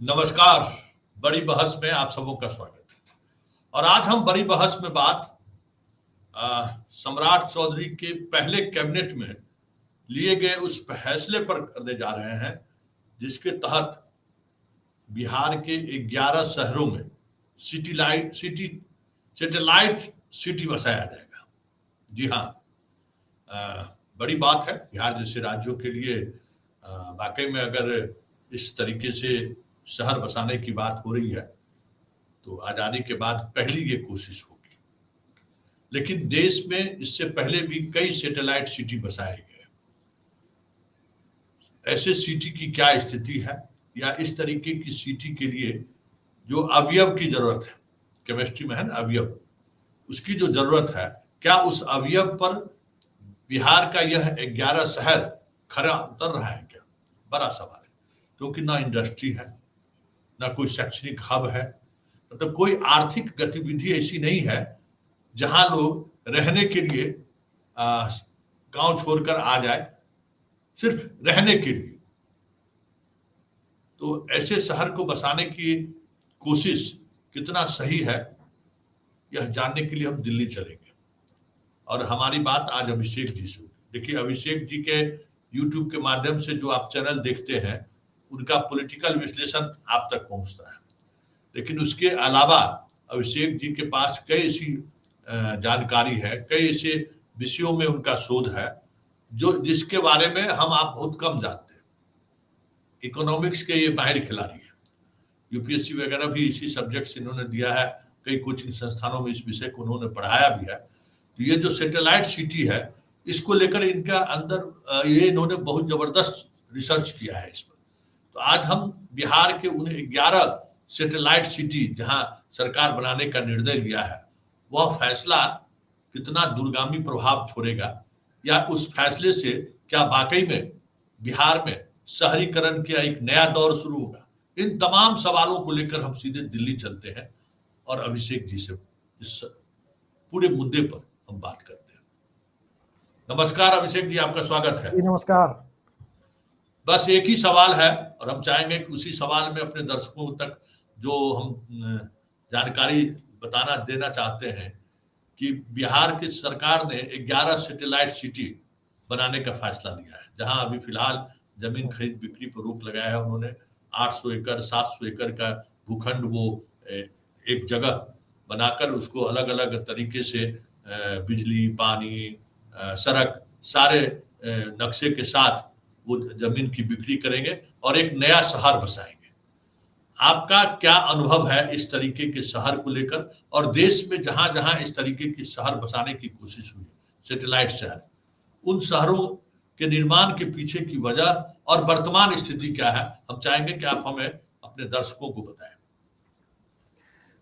नमस्कार। बड़ी बहस में आप सबों का स्वागत है। और आज हम बड़ी बहस में बात सम्राट चौधरी के पहले कैबिनेट में लिए गए उस फैसले पर करने जा रहे हैं जिसके तहत बिहार के 11 शहरों में सैटेलाइट सिटी बसाया जाएगा। जी हाँ, बड़ी बात है। बिहार जैसे राज्यों के लिए वाकई में अगर इस तरीके से शहर बसाने की बात हो रही है तो आजादी के बाद पहली ये कोशिश होगी। लेकिन देश में इससे पहले भी कई सैटेलाइट सिटी बसाए गए। ऐसे सिटी की क्या स्थिति है या इस तरीके की सिटी के लिए जो अवयव की जरूरत है, केमिस्ट्री में है ना अवयव, उसकी जो जरूरत है, क्या उस अवयव पर बिहार का यह 11 शहर खरा उतर रहा है? क्या बड़ा सवाल है, क्योंकि ना इंडस्ट्री है, ना कोई शैक्षणिक हब है, मतलब कोई आर्थिक गतिविधि ऐसी नहीं है जहां लोग रहने के लिए गांव छोड़कर आ जाए सिर्फ रहने के लिए। तो ऐसे शहर को बसाने की कोशिश कितना सही है, यह जानने के लिए हम दिल्ली चलेंगे और हमारी बात आज अभिषेक जी से होगी। देखिए, अभिषेक जी के यूट्यूब के माध्यम से जो आप चैनल देखते हैं उनका पॉलिटिकल विश्लेषण आप तक पहुंचता है, लेकिन उसके अलावा अभिषेक जी के पास कई ऐसी जानकारी है, कई ऐसे विषयों में उनका शोध है जो जिसके बारे में हम आप बहुत कम जानते हैं। इकोनॉमिक्स के ये माहिर खिलाड़ी है, यूपीएससी वगैरह भी इसी सब्जेक्ट इन्होंने दिया है, कई कोचिंग संस्थानों में इस विषय को उन्होंने पढ़ाया भी है। तो ये जो सैटेलाइट सिटी है, इसको लेकर इनका अंदर ये इन्होंने बहुत जबरदस्त रिसर्च किया है इस पर। तो आज हम बिहार के उन 11 सैटेलाइट सिटी जहां सरकार बनाने का निर्णय लिया है, वह फैसला कितना दूरगामी प्रभाव छोड़ेगा या उस फैसले से क्या वाकई में बिहार में शहरीकरण का एक नया दौर शुरू होगा, इन तमाम सवालों को लेकर हम सीधे दिल्ली चलते हैं और अभिषेक जी से इस पूरे मुद्दे पर हम बात करते हैं। नमस्कार अभिषेक जी, आपका स्वागत है। नमस्कार। बस एक ही सवाल है और हम चाहेंगे कि उसी सवाल में अपने दर्शकों तक जो हम जानकारी बताना देना चाहते हैं कि बिहार की सरकार ने 11 सैटेलाइट सिटी बनाने का फैसला लिया है, जहां अभी फिलहाल जमीन खरीद बिक्री पर रोक लगाया है। उन्होंने 800 एकड़ 700 एकड़ का भूखंड वो एक जगह बनाकर उसको अलग अलग तरीके से बिजली, पानी, सड़क, सारे नक्शे के साथ वो जमीन की बिक्री करेंगे और एक नया शहर बसाएंगे। आपका क्या अनुभव है इस तरीके के शहर को लेकर, और देश में जहां जहां इस तरीके की शहर बसाने की कोशिश हुई, सैटेलाइट शहर, उन शहरों के निर्माण के पीछे की वजह और वर्तमान स्थिति क्या है, हम चाहेंगे कि आप हमें अपने दर्शकों को बताएं।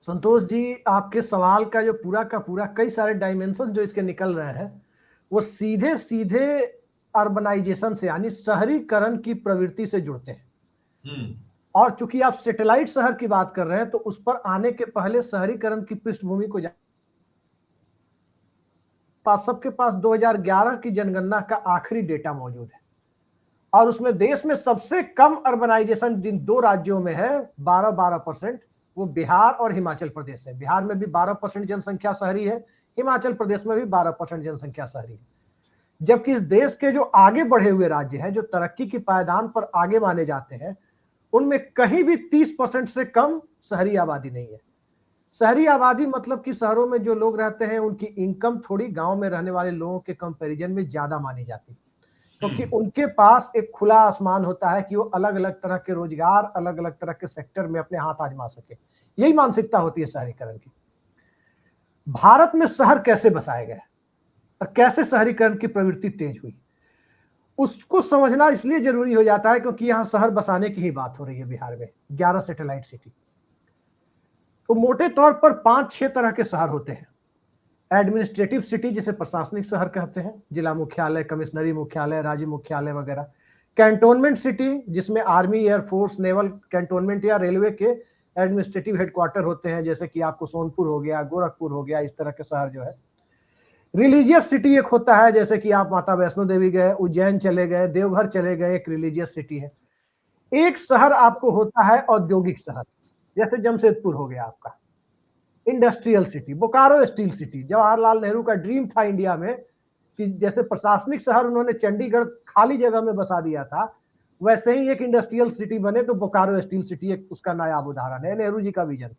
संतोष जी, आपके सवाल का जो पूरा का पूरा कई सारे डायमेंशन जो इसके निकल रहे हैं, वो सीधे सीधे अर्बनाइजेशन से यानी शहरीकरण की प्रवृत्ति से जुड़ते हैं। और चूंकि आप सैटेलाइट शहर की बात कर रहे हैं, तो उस पर आने के पहले शहरीकरण की पृष्ठभूमि को सबके पास 2011 की जनगणना का आखिरी डेटा मौजूद है और उसमें देश में सबसे कम अर्बनाइजेशन जिन 2 राज्यों में है, 12% वो बिहार और हिमाचल प्रदेश है। बिहार में भी 12% जनसंख्या शहरी है, हिमाचल प्रदेश में भी 12% जनसंख्या शहरी है। जबकि इस देश के जो आगे बढ़े हुए राज्य हैं, जो तरक्की की पायदान पर आगे माने जाते हैं, उनमें कहीं भी 30% से कम शहरी आबादी नहीं है। शहरी आबादी मतलब कि शहरों में जो लोग रहते हैं उनकी इनकम थोड़ी गांव में रहने वाले लोगों के कंपैरिजन में ज्यादा मानी जाती है, क्योंकि उनके पास एक खुला आसमान होता है कि वो अलग अलग तरह के रोजगार, अलग अलग तरह के सेक्टर में अपने हाथ आजमा सके। यही मानसिकता होती है शहरीकरण की। भारत में शहर कैसे बसाए गए और कैसे शहरीकरण की प्रवृत्ति तेज हुई, उसको समझना इसलिए जरूरी हो जाता है क्योंकि यहां शहर बसाने की ही बात हो रही है। बिहार में 11 सैटेलाइट सिटी, तो मोटे तौर पर 5-6 तरह के शहर होते हैं। एडमिनिस्ट्रेटिव सिटी, जिसे प्रशासनिक शहर कहते हैं, जिला मुख्यालय, कमिश्नरी मुख्यालय, राज्य मुख्यालय वगैरह। कैंटोनमेंट सिटी, जिसमें आर्मी, एयरफोर्स, नेवल कैंटोनमेंट या रेलवे के एडमिनिस्ट्रेटिव हेडक्वार्टर होते हैं, जैसे कि आपको सोनपुर हो गया, गोरखपुर हो गया, इस तरह के शहर जो है। रिलीजियस सिटी एक होता है, जैसे कि आप माता वैष्णो देवी गए, उज्जैन चले गए, देवघर चले गए, एक रिलीजियस सिटी है। एक शहर आपको होता है औद्योगिक शहर, जैसे जमशेदपुर हो गया आपका, industrial city, Bokaro steel city. Jawaharlal Nehru का ड्रीम था इंडिया में कि जैसे प्रशासनिक शहर उन्होंने चंडीगढ़ खाली जगह में बसा दिया था, वैसे ही एक इंडस्ट्रियल सिटी बने तो बोकारो स्टील सिटी एक उसका नायाब उदाहरण है, नेहरू जी का विजन।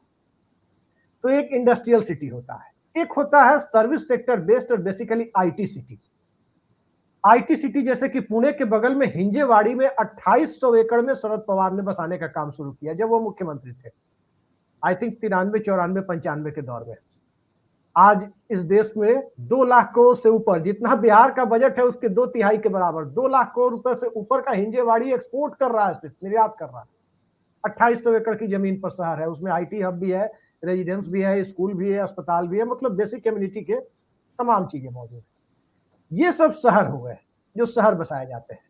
तो एक इंडस्ट्रियल सिटी होता है, एक होता है सर्विस सेक्टर बेस्ड और basically IT city. IT city जैसे कि पुणे के बगल में हिंजेवाड़ी में 2800 एकड़ में शरद पवार ने बसाने का काम शुरू किया जब वो मुख्यमंत्री थे, आई थिंक 93, 94, 95 के दौर में। आज इस देश में 2 लाख करोड़ से ऊपर, जितना बिहार का बजट है उसके 2/3 के बराबर, 2 लाख करोड़ रुपए से ऊपर का हिंजेवाड़ी एक्सपोर्ट कर रहा है, सिर्फ निर्यात कर रहा है। 2800 एकड़ की जमीन पर शहर है, उसमें आईटी हब भी है, रेजिडेंस भी है, स्कूल भी है, अस्पताल भी है, मतलब बेसिक कम्युनिटी के तमाम चीजें मौजूद है। ये सब शहर हो गए जो शहर बसाए जाते हैं।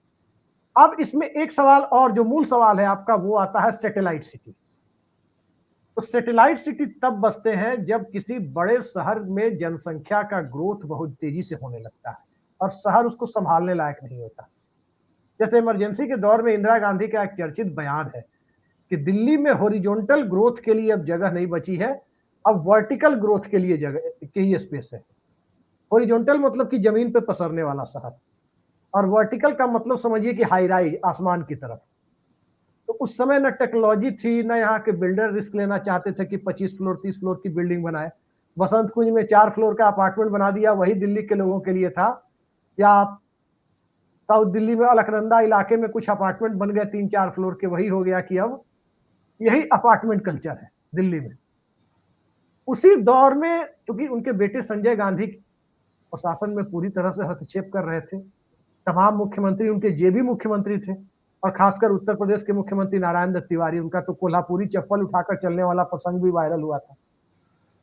अब इसमें एक सवाल और जो मूल सवाल है आपका, वो आता है सैटेलाइट सिटी। तो सैटेलाइट सिटी तब बसते हैं जब किसी बड़े शहर में जनसंख्या का ग्रोथ बहुत तेजी से होने लगता है और शहर उसको संभालने लायक नहीं होता। जैसे इमरजेंसी के दौर में इंदिरा गांधी का एक चर्चित बयान है कि दिल्ली में हॉरिजॉन्टल ग्रोथ के लिए अब जगह नहीं बची है, अब वर्टिकल ग्रोथ के लिए जगह के ही स्पेस है। हॉरिजॉन्टल मतलब कि जमीन पे पसरने वाला शहर, और वर्टिकल का मतलब समझिए कि हाई राइज, आसमान की तरफ। तो उस समय न टेक्नोलॉजी थी, न यहाँ के बिल्डर रिस्क लेना चाहते थे कि 25 फ्लोर 30 फ्लोर की बिल्डिंग बनाए। बसंत कुंज में 4 फ्लोर का अपार्टमेंट बना दिया, वही दिल्ली के लोगों के लिए था। या आप साउथ दिल्ली में अलकनंदा इलाके में कुछ अपार्टमेंट बन गए 3-4 फ्लोर के, वही हो गया कि अब यही अपार्टमेंट कल्चर है दिल्ली में। उसी दौर में क्योंकि उनके बेटे संजय गांधी प्रशासन में पूरी तरह से हस्तक्षेप कर रहे थे, तमाम मुख्यमंत्री उनके जेबी मुख्यमंत्री थे, और खासकर उत्तर प्रदेश के मुख्यमंत्री नारायण दत्त तिवारी, उनका तो कोल्हापुरी चप्पल उठाकर चलने वाला प्रसंग भी वायरल हुआ था,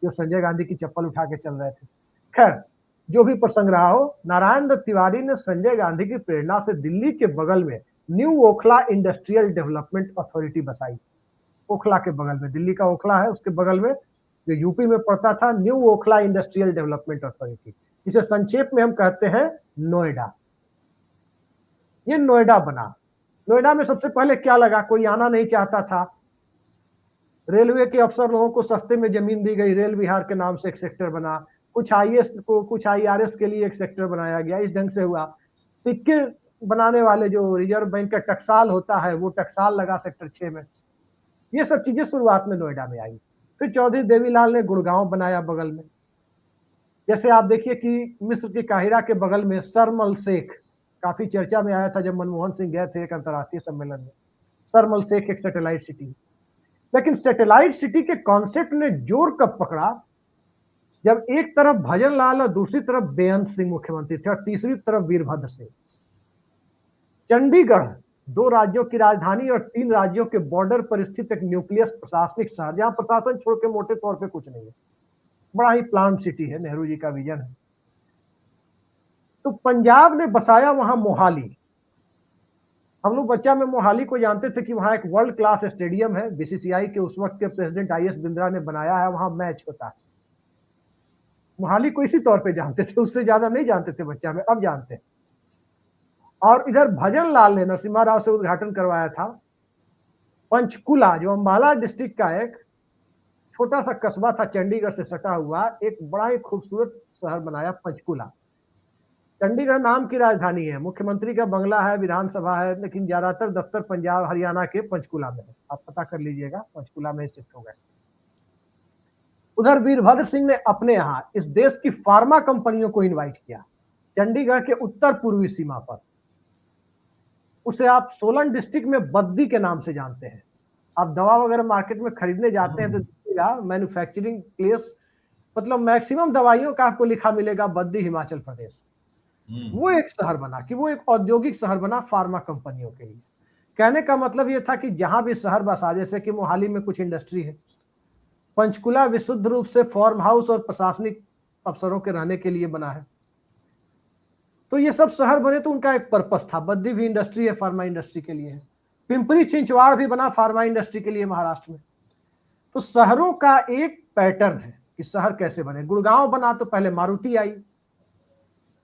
जो संजय गांधी की चप्पल उठा के चल रहे थे। खैर, जो भी प्रसंग रहा हो, नारायण दत्त तिवारी ने संजय गांधी की प्रेरणा से दिल्ली के बगल में new Okhla industrial development authority बसाई। ओखला के बगल में, दिल्ली का ओखला है, उसके बगल में जो यूपी में पड़ता था, new Okhla industrial development authority, इसे संक्षेप में हम कहते हैं नोएडा। ये नोएडा बना। नोएडा में सबसे पहले क्या लगा, कोई आना नहीं चाहता था। रेलवे के अफसर लोगों को सस्ते में जमीन दी गई, रेल विहार के नाम से एक सेक्टर बना, कुछ आईएएस को, कुछ आईआरएस के लिए एक सेक्टर बनाया गया। इस ढंग से हुआ। सिक्के बनाने वाले जो रिजर्व बैंक का टकसाल होता है, वो टकसाल लगा सेक्टर 6 में। ये सब चीजें शुरुआत में नोएडा में आई। फिर चौधरी देवीलाल ने गुड़गांव बनाया बगल में। जैसे आप देखिए कि मिस्र के काहिरा के बगल में शर्म अल शेख काफी चर्चा में आया था जब मनमोहन सिंह गए थे एक अंतर्राष्ट्रीय सम्मेलन में। शर्म अल शेख एक सैटेलाइट सिटी। लेकिन सैटेलाइट सिटी के कॉन्सेप्ट ने जोर कब पकड़ा, जब एक तरफ भजन लाल और दूसरी तरफ बेअंत सिंह मुख्यमंत्री थे और तीसरी तरफ वीरभद्र सिंह। चंडीगढ़ 2 राज्यों की राजधानी और 3 राज्यों के बॉर्डर पर स्थित एक न्यूक्लियस प्रशासनिक शहर, जहां प्रशासन छोड़ के मोटे तौर पे कुछ नहीं है, बड़ा ही प्लान सिटी है, नेहरू जी का विजन है। तो पंजाब ने बसाया वहां मोहाली। हम लोग बच्चा में मोहाली को जानते थे कि वहां एक वर्ल्ड क्लास स्टेडियम है, बीसीसीआई के उस वक्त के प्रेसिडेंट आईएस बिंद्रा ने बनाया है, वहां मैच होता है। मोहाली को इसी तौर पे जानते थे, उससे ज्यादा नहीं जानते थे बच्चा में, अब जानते हैं। और इधर भजन लाल ने नरसिम्हा राव से उद्घाटन करवाया था पंचकुला, जो अंबाला डिस्ट्रिक्ट का एक छोटा सा कस्बा था, चंडीगढ़ से सटा हुआ, एक बड़ा ही खूबसूरत शहर बनाया पंचकुला। चंडीगढ़ नाम की राजधानी है, मुख्यमंत्री का बंगला है, विधानसभा है, लेकिन ज्यादातर दफ्तर पंजाब हरियाणा के पंचकुला में है। आप पता कर लीजिएगा, पंचकुला में शिफ्ट हो गए। उधर वीरभद्र सिंह ने अपने यहां इस देश की फार्मा कंपनियों को इनवाइट किया चंडीगढ़ के उत्तर पूर्वी सीमा पर। उसे आप सोलन डिस्ट्रिक्ट में बद्दी के नाम से जानते हैं। आप दवा वगैरह मार्केट में खरीदने जाते हैं तो देखिएगा मैन्युफैक्चरिंग प्लेस, मतलब मैक्सिमम दवाइयों का आपको लिखा मिलेगा बद्दी, हिमाचल प्रदेश। वो एक शहर बना कि वो एक औद्योगिक शहर बना फार्मा कंपनियों के लिए। कहने का मतलब ये था कि जहां भी शहर बसा, जैसे कि मोहाली में कुछ इंडस्ट्री है, पंचकुला विशुद्ध रूप से फार्म हाउस और प्रशासनिक अफसरों के रहने के लिए बना है। तो ये सब शहर बने तो उनका एक पर्पस था। बद्दी भी इंडस्ट्री है, फार्मा इंडस्ट्री के लिए है। पिंपरी चिंचवाड़ भी बना फार्मा इंडस्ट्री के लिए महाराष्ट्र में। तो शहरों का एक पैटर्न है कि शहर कैसे बने। गुड़गांव बना तो पहले मारुति आई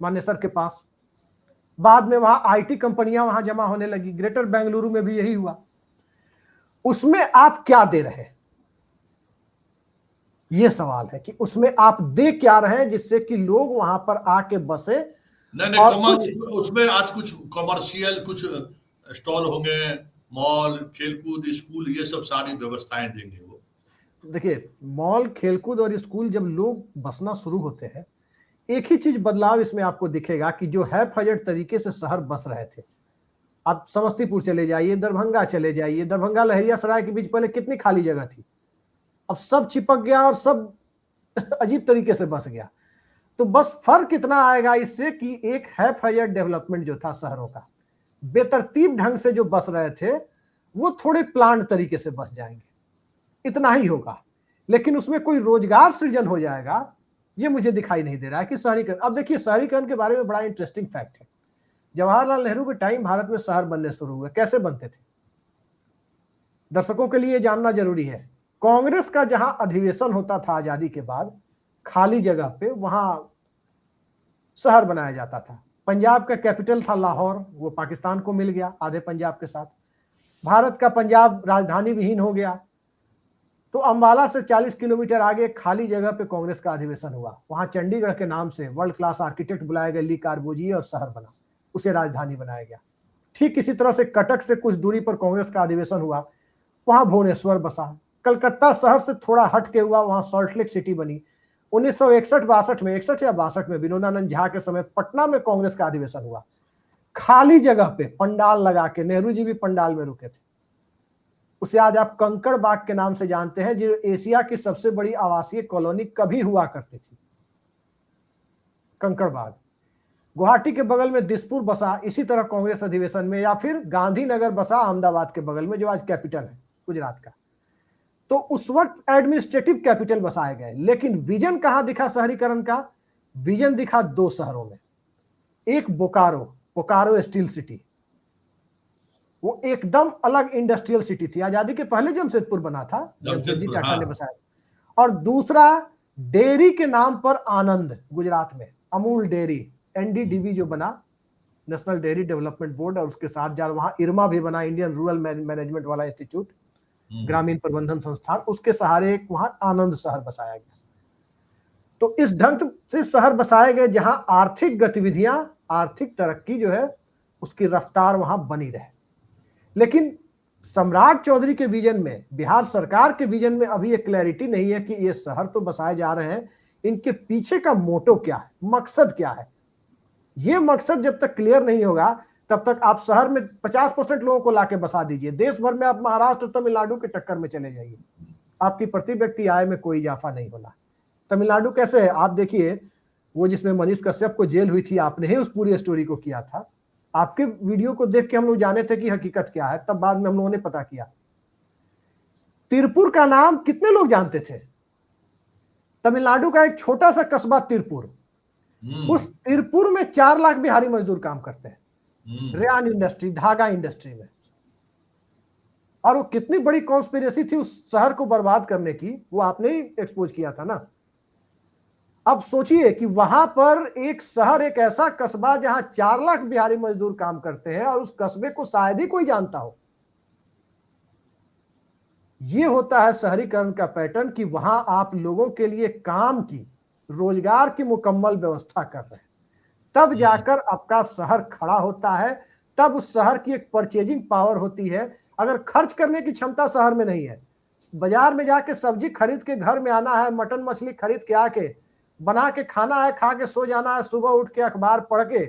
मानेसर के पास, बाद में वहां आईटी कंपनियां वहां जमा होने लगी। ग्रेटर बेंगलुरु में भी यही हुआ। उसमें आप क्या दे रहे हैं, ये सवाल है कि उसमें आप दे क्या रहे हैं जिससे कि लोग वहां पर आके बसे। नहीं और उसमें आज कुछ कॉमर्शियल कुछ स्टॉल होंगे, मॉल, खेलकूद, स्कूल, ये सब सारी व्यवस्थाएं देंगे वो। देखिए, मॉल, खेलकूद और स्कूल जब लोग बसना शुरू होते हैं, एक ही चीज बदलाव इसमें आपको दिखेगा कि जो है फजट तरीके से शहर बस रहे थे, आप समस्तीपुर चले जाइए, दरभंगा चले जाइए, दरभंगा लहरियासराय के बीच पहले कितनी खाली जगह थी, अब सब चिपक गया और सब अजीब तरीके से बस गया। तो बस फर्क इतना आएगा इससे कि एक है फजट डेवलपमेंट जो था शहरों का, बेतरतीब ढंग से जो बस रहे थे वो थोड़े प्लान तरीके से बस जाएंगे, इतना ही होगा। लेकिन उसमें कोई रोजगार सृजन हो जाएगा ये मुझे दिखाई नहीं दे रहा है कि शहरीकरण। अब देखिए, शहरीकरण के बारे में बड़ा इंटरेस्टिंग फैक्ट है, जवाहरलाल नेहरू के टाइम भारत में शहर बनने शुरू हुए, कैसे बनते थे दर्शकों के लिए जानना जरूरी है। कांग्रेस का जहां अधिवेशन होता था आजादी के बाद, खाली जगह पे वहां शहर बनाया जाता था। पंजाब का कैपिटल था लाहौर, वो पाकिस्तान को मिल गया आधे पंजाब के साथ। भारत का पंजाब राजधानी विहीन हो गया, तो अंबाला से 40 किलोमीटर आगे खाली जगह पे कांग्रेस का अधिवेशन हुआ। वहां चंडीगढ़ के नाम से वर्ल्ड क्लास आर्किटेक्ट बुलाए गए ली कार्बोजिए और शहर बना, उसे राजधानी बनाया गया। ठीक इसी तरह से कटक से कुछ दूरी पर कांग्रेस का अधिवेशन हुआ, वहां भुवनेश्वर बसा। कलकत्ता शहर से थोड़ा हट के हुआ, वहां सॉल्टलेक सिटी बनी। 1961-62 में, 61 या 62 में विनोदानंद झा के समय पटना में कांग्रेस का अधिवेशन हुआ, खाली जगह पे पंडाल लगा के। नेहरू जी भी पंडाल में रुके थे। उसे आज आप कंकड़ बाग के नाम से जानते हैं, जो एशिया की सबसे बड़ी आवासीय कॉलोनी कभी हुआ करती थी, कंकड़ बाग। गुवाहाटी के बगल में दिसपुर बसा इसी तरह कांग्रेस अधिवेशन में, या फिर गांधीनगर बसा अहमदाबाद के बगल में, जो आज कैपिटल है गुजरात का। तो उस वक्त एडमिनिस्ट्रेटिव कैपिटल बसाए गए। लेकिन विजन कहां दिखा शहरीकरण का? विजन दिखा दो शहरों में। एक बोकारो, बोकारो स्टील सिटी, वो एकदम अलग इंडस्ट्रियल सिटी थी, आजादी के पहले जमशेदपुर बना था, जमशेदजी टाटा ने बसाया। और दूसरा डेयरी के नाम पर आनंद, गुजरात में अमूल डेयरी, एनडीडीबी जो बना, नेशनल डेयरी डेवलपमेंट बोर्ड, और उसके साथ जा वहां इरमा भी बना, इंडियन रूरल मैनेजमेंट वाला इंस्टीट्यूट, ग्रामीण प्रबंधन संस्थान, उसके सहारे एक वहां आनंद शहर बसाया गया। तो इस ढंग से शहर बसाए गए जहां आर्थिक गतिविधियां, आर्थिक तरक्की जो है उसकी रफ्तार वहां बनी रहे। लेकिन सम्राट चौधरी के विजन में, बिहार सरकार के विजन में अभी एक क्लैरिटी नहीं है कि ये शहर तो बसाए जा रहे हैं, इनके पीछे का मोटो क्या है, मकसद क्या है। ये मकसद जब तक क्लियर नहीं होगा तब तक आप शहर में 50% लोगों को लाके बसा दीजिए, देश भर में आप महाराष्ट्र तमिलनाडु के टक्कर में चले जाइए, आपकी प्रति व्यक्ति आय में कोई इजाफा नहीं होना। तमिलनाडु कैसे है आप देखिए, वो जिसमें मनीष कश्यप को जेल हुई थी, आपने ही उस पूरी स्टोरी को किया था। आपके वीडियो को देख के हम लोग जाने थे कि हकीकत क्या है, तब बाद में हम लोगों ने पता किया। तिरपुर का नाम कितने लोग जानते थे? तमिलनाडु का एक छोटा सा कस्बा तिरपुर, उस तिरपुर में 4 लाख बिहारी मजदूर काम करते हैं, रेयान इंडस्ट्री, धागा इंडस्ट्री में। और वो कितनी बड़ी कॉन्स्पिरेसी थी उस शहर को बर्बाद करने की, वो आपने ही एक्सपोज किया था ना। अब सोचिए कि वहां पर एक शहर, एक ऐसा कस्बा जहां 4 लाख बिहारी मजदूर काम करते हैं, और उस कस्बे को शायद ही कोई जानता हो। ये होता है शहरीकरण का पैटर्न कि वहां आप लोगों के लिए काम की, रोजगार की मुकम्मल व्यवस्था कर रहे हैं, तब जाकर आपका शहर खड़ा होता है, तब उस शहर की एक परचेजिंग पावर होती है। अगर खर्च करने की क्षमता शहर में नहीं है, बाजार में जाके सब्जी खरीद के घर में आना है, मटन मछली खरीद के आके बना के खाना है, खा के सो जाना है, सुबह उठ के अखबार पढ़ के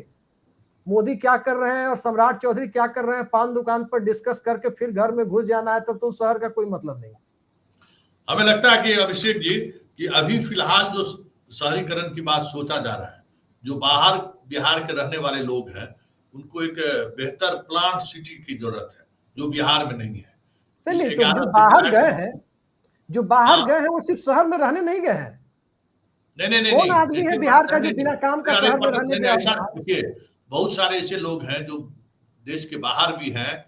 मोदी क्या कर रहे हैं और सम्राट चौधरी क्या कर रहे हैं पान दुकान पर डिस्कस करके फिर घर में घुस जाना है, तब तो शहर का कोई मतलब नहीं। हमें लगता है कि अभिषेक जी कि अभी फिलहाल जो शहरीकरण की बात सोचा जा रहा है, जो बाहर बिहार के रहने वाले लोग हैं उनको एक बेहतर प्लांट सिटी की जरूरत है, जो बिहार में नहीं है। नहीं, तो जो बाहर गए हैं, जो बाहर गए हैं वो सिर्फ शहर में रहने नहीं गए हैं। नहीं, कौन आदमी है बिहार का जो बिना काम का शहर में रहने गया? देखिए, बहुत सारे ऐसे लोग हैं जो देश के बाहर भी हैं,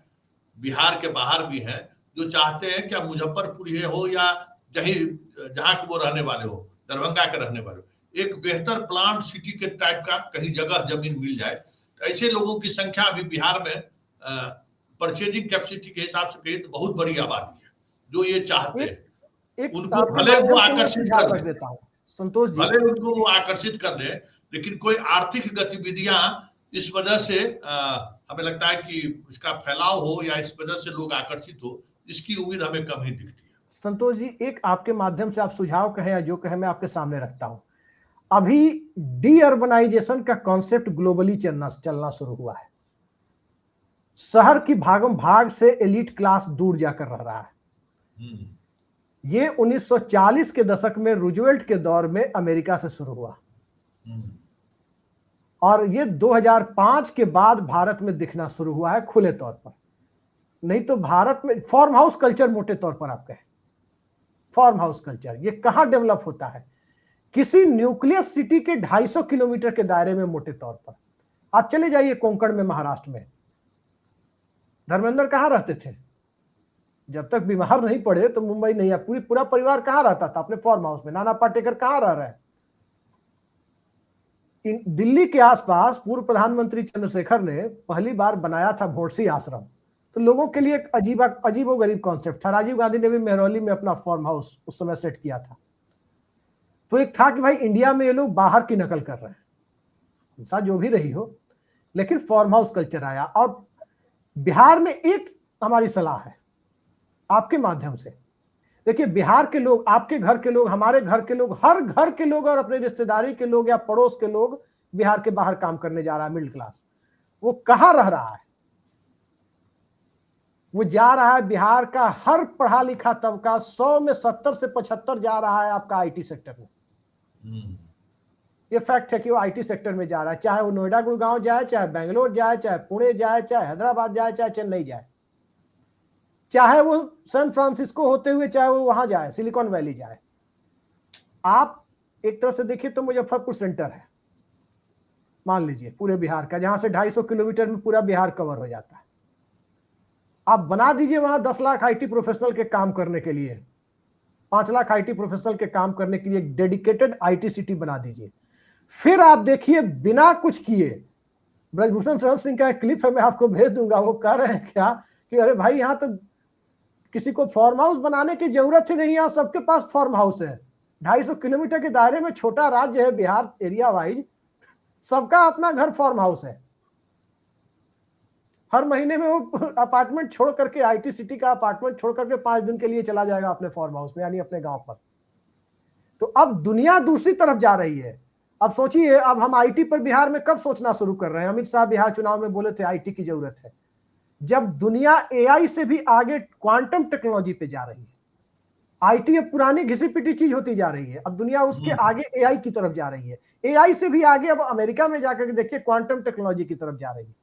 बिहार के बाहर भी हैं, जो चाहते हैं क्या मुजफ्फरपुर ही हो या जहां के वो रहने वाले हो, दरभंगा के रहने वाले हो, एक बेहतर प्लांट सिटी के टाइप का कहीं जगह जमीन मिल जाए। तो ऐसे लोगों की संख्या अभी बिहार में परचेजिंग कैपेसिटी के हिसाब से कहिए तो बहुत बड़ी आबादी है। जो ये चाहते हैं एक उनको आपके भले वो माध्यम से मैं आकर्षित सुझाव कर रख दे, देता हूँ संतोष जी। भले उनको वो आकर्षित कर दे, लेकिन कोई आर्थिक गतिविधियां इस वजह से हमें लगता है कि इसका फैलाव हो या इस वजह से लोग आकर्षित हो, इसकी उम्मीद हमें कम ही दिखती है। संतोष जी, एक आपके माध्यम से आप सुझाव कहें या जो कहें मैं आपके सामने रखता हूं। अभी डी अर्बनाइजेशन का कॉन्सेप्ट ग्लोबली चलना शुरू हुआ है। शहर की भागम भाग से एलिट क्लास दूर जाकर रह रहा है। ये 1940 के दशक में रूजवेल्ट के दौर में अमेरिका से शुरू हुआ और ये 2005 के बाद भारत में दिखना शुरू हुआ है खुले तौर पर। नहीं तो भारत में फार्म हाउस कल्चर, मोटे तौर पर आप कहें फार्म हाउस कल्चर, ये कहां डेवलप होता है? किसी न्यूक्लियस सिटी के 250 किलोमीटर के दायरे में। मोटे तौर पर आप चले जाइए कोंकण में, महाराष्ट्र में। धर्मेंद्र कहां रहते थे? जब तक बीमार नहीं पड़े तो मुंबई नहीं है। पूरा परिवार कहां रहता था? अपने फार्म हाउस में। नाना पाटेकर कहां रह रहे हैं? दिल्ली के आसपास पूर्व प्रधानमंत्री चंद्रशेखर ने पहली बार बनाया था भोंडसी आश्रम। तो लोगों के लिए एक अजीबो गरीब कॉन्सेप्ट था। राजीव गांधी ने भी मेहरौली में अपना फार्म हाउस उस समय सेट किया था। तो एक था कि भाई इंडिया में ये लोग बाहर की नकल कर रहे हैं, हिंसा जो भी रही हो, लेकिन फार्म हाउस कल्चर आया। और बिहार में एक हमारी सलाह है आपके माध्यम से, देखिए बिहार के लोग, आपके घर के लोग, हमारे घर के लोग, हर घर के लोग और अपने रिश्तेदारी के लोग या पड़ोस के लोग बिहार के बाहर काम करने जा रहा है। मिडिल क्लास वो कहां रह रहा है? वो जा रहा है बिहार का हर पढ़ा लिखा तबका 100 में 70 से 75 जा रहा है आपका आईटी सेक्टर में। ये फैक्ट है कि वो आईटी सेक्टर में जा रहा है, चाहे वो नोएडा गुड़गांव जाए, चाहे बेंगलोर जाए, चाहे पुणे जाए, चाहे हैदराबाद जाए, चाहे चेन्नई जाए, चाहे वो सैन फ्रांसिस्को होते हुए चाहे वो वहां जाए, सिलिकॉन वैली जाए। आप एक तरह से देखिए तो मुजफ्फरपुर सेंटर है, मान लीजिए पूरे बिहार का, जहां से 250 किलोमीटर में पूरा बिहार कवर हो जाता है। आप बना दीजिए वहां 10 लाख आईटी प्रोफेशनल के काम करने के लिए, 5 लाख आईटी प्रोफेशनल के काम करने के लिए एक डेडिकेटेड आईटी सिटी बना दीजिए। फिर आप देखिए बिना कुछ किए, ब्रजभूषण शरद सिंह का एक क्लिप है, मैं आपको भेज दूंगा। वो कह रहे हैं क्या कि अरे भाई यहां तो किसी को फार्म हाउस बनाने की जरूरत ही नहीं, यहां सबके पास फार्म हाउस है। 250 किलोमीटर के दायरे में छोटा राज्य है बिहार, एरिया वाइज सबका अपना घर फार्म हाउस है। हर महीने में वो अपार्टमेंट छोड़ करके, आईटी सिटी का अपार्टमेंट छोड़ करके 5 दिन के लिए चला जाएगा अपने फार्म हाउस में, यानी अपने गांव पर। तो अब दुनिया दूसरी तरफ जा रही है। अब सोचिए, अब हम आईटी पर बिहार में कब सोचना शुरू कर रहे हैं? अमित शाह बिहार चुनाव में बोले थे आईटी की जरूरत है। जब दुनिया एआई से भी आगे क्वांटम टेक्नोलॉजी पे जा रही है। आईटी अब पुरानी घिसी पिटी चीज होती जा रही है, अब दुनिया उसके आगे एआई की तरफ जा रही है। एआई से भी आगे अब अमेरिका में जाकर के देखिए क्वांटम टेक्नोलॉजी की तरफ जा रही है।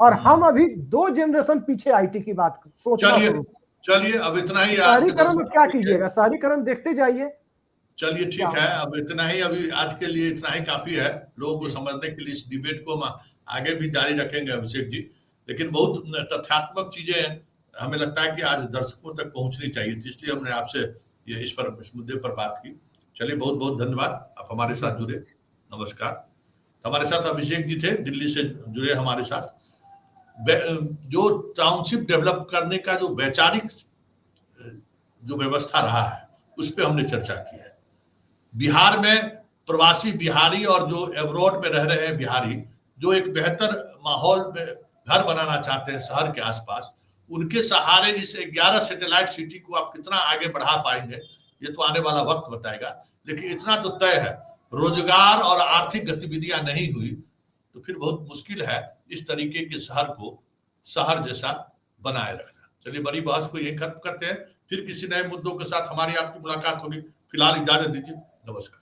और हम अभी 2 जनरेशन पीछे आईटी की बात सोचना शुरू। चलिए अब इतना ही। शहरीकरण में क्या कीजिएगा? शहरीकरण देखते जाइए। चलिए ठीक है, अब इतना ही, अभी आज के लिए इतना ही काफी है। लोगों को समझने के लिए इस डिबेट को हम आगे भी जारी रखेंगे अभिषेक जी, लेकिन बहुत तथ्यात्मक चीजें हमें लगता है कि आज दर्शकों तक पहुंचनी चाहिए थी, इसलिए हमने आपसे ये इस मुद्दे पर बात की। चलिए बहुत बहुत धन्यवाद, आप हमारे साथ जुड़े। नमस्कार। हमारे साथ अभिषेक जी थे, दिल्ली से जुड़े हमारे साथ। जो टाउनशिप डेवलप करने का जो वैचारिक जो व्यवस्था रहा है उस पर हमने चर्चा की है। बिहार में प्रवासी बिहारी और जो एब्रॉड में रह रहे हैं बिहारी, जो एक बेहतर माहौल में घर बनाना चाहते हैं शहर के आसपास, उनके सहारे इस 11 सैटेलाइट सिटी को आप कितना आगे बढ़ा पाएंगे ये तो आने वाला वक्त बताएगा। लेकिन इतना तो तय है, रोजगार और आर्थिक गतिविधियां नहीं हुई तो फिर बहुत मुश्किल है इस तरीके के शहर को शहर जैसा बनाए रखना। चलिए बड़ी बहस को यही खत्म करते हैं, फिर किसी नए मुद्दों के साथ हमारी आपकी मुलाकात होगी। फिलहाल इजाजत दीजिए, नमस्कार।